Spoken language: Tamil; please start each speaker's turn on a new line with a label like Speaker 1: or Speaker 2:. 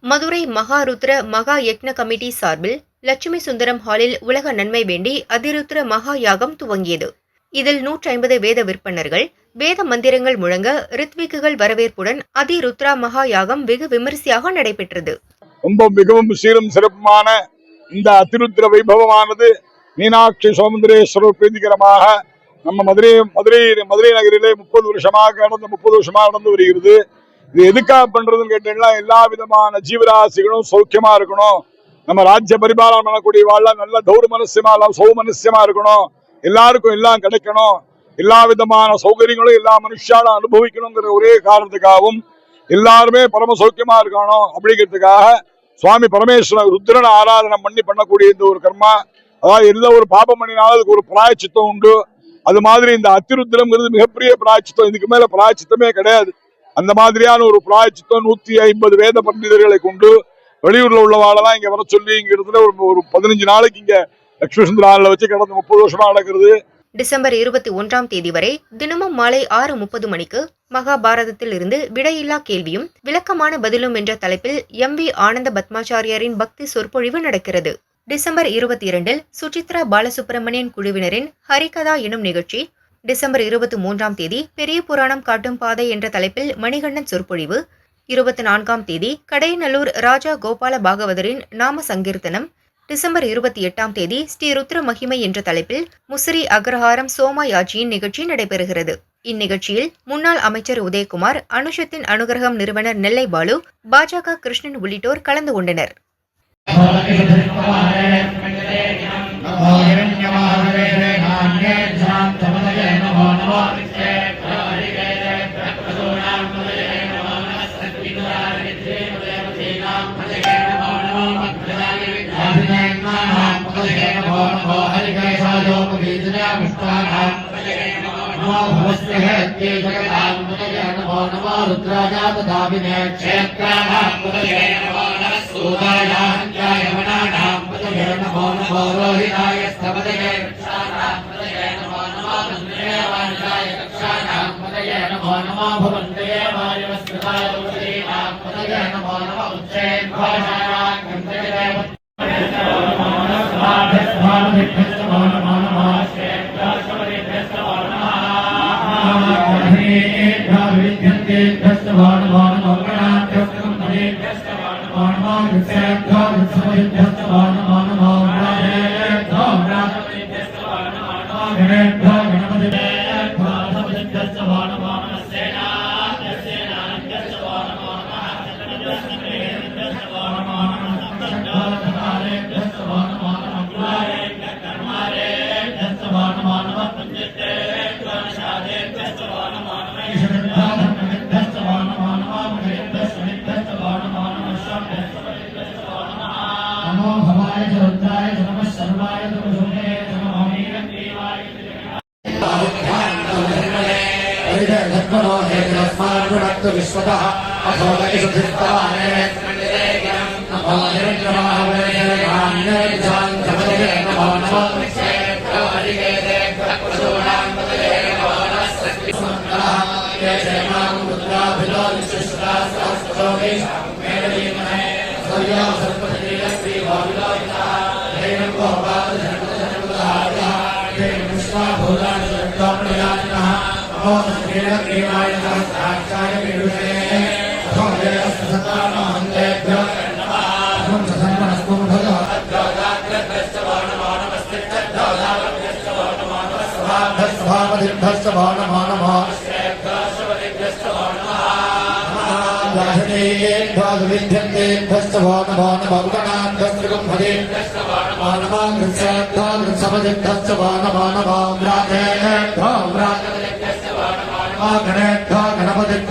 Speaker 1: மதுரை மகாருத்ர மகா யக்ஞ கமிட்டி சார்பில் லட்சுமி சுந்தரம் ஹாலில் உலக நன்மை வேண்டி அதிருத்ர மகா யாகம் துவங்கியது. இதில் 150 வேத விற்பனர்கள் வேத மந்திரங்கள் முழங்க ரித்விக்குகள் வரவேற்புடன் அதிருத்ரா மகா யாகம் வெகு விமரிசையாக நடைபெற்றது.
Speaker 2: ரொம்ப மிகவும் சீரும் சிறப்புமான இந்த அதிருத்ர வைபவமானது மீனாட்சி சோமந்திரேஸ்வரர் பிரீதிகரமாக நம்ம மதுரை நகரிலே 30 வருஷமாக நடந்து வருகிறது. இது எதுக்காக பண்றதுன்னு கேட்டீங்கன்னா, எல்லா விதமான ஜீவராசிகளும் சௌக்கியமா இருக்கணும், நம்ம ராஜ்ய பரிபாலனம் பண்ணக்கூடிய வாழ்ல நல்ல தௌர் மனசியமா சௌமனசியமா இருக்கணும், எல்லாருக்கும் எல்லாம் கிடைக்கணும், எல்லா விதமான சௌகரியங்களும் எல்லா மனுஷாலும் அனுபவிக்கணுங்கிற ஒரே காரணத்துக்காகவும் எல்லாருமே பரம சௌக்கியமா இருக்கணும் அப்படிங்கிறதுக்காக சுவாமி பரமேஸ்வரன் ருத்ரன் ஆராதனை பண்ணக்கூடிய இந்த ஒரு கர்மா. அதாவது எல்லா ஒரு பாபம் பண்ணினாலும் அதுக்கு ஒரு பிராயச்சித்தம் உண்டு. அது மாதிரி இந்த அதிருத்ரம்ங்கிறது மிகப்பெரிய பிராயச்சித்தம், இதுக்கு மேல பிராயச்சித்தமே கிடையாது. அந்த மாதிரியான ஒரு பிராயச்சித்தம் 150 வேத பண்டிதர்களை கொண்டு வெளியூர்ல உள்ளவாழெல்லாம் இங்க வர சொல்லி இங்க இடத்துல ஒரு 15 நாளைக்கு இங்க லட்சுமி சுந்தரால வச்சு கடந்த 30 வருஷமா நடக்கிறது.
Speaker 1: டிசம்பர் 21ஆம் தேதி வரை தினமும் மாலை 6:30 மணிக்கு மகாபாரதத்தில் இருந்து விடையில்லா கேள்வியும் விளக்கமான பதிலும் என்ற தலைப்பில் MV ஆனந்த பத்மாச்சாரியாரின் பக்தி சொற்பொழிவு நடக்கிறது. டிசம்பர் 22இல் சுசித்ரா பாலசுப்ரமணியன் குழுவினரின் ஹரிகதா எனும் நிகழ்ச்சி. டிசம்பர் 23ஆம் தேதி பெரிய புராணம் காட்டும் பாதை என்ற தலைப்பில் மணிகண்டன் சொற்பொழிவு. 24ஆம் தேதி கடையநல்லூர் ராஜா கோபால பாகவதரின் நாம சங்கீர்த்தனம். டிசம்பர் 28ஆம் தேதி ஸ்ரீ ருத்ர மகிமை என்ற தலைப்பில் முசிறி அக்ரஹாரம் சோமாயாஜியின் நிகழ்ச்சி நடைபெறுகிறது. இந்நிகழ்ச்சியில் முன்னாள் அமைச்சர் உதயகுமார், அனுஷத்தின் அனுகிரகம் நிறுவனர் நெல்லை பாலு, பாஜக கிருஷ்ணன் உள்ளிட்டோர் கலந்து கொண்டனர்.
Speaker 3: गणपति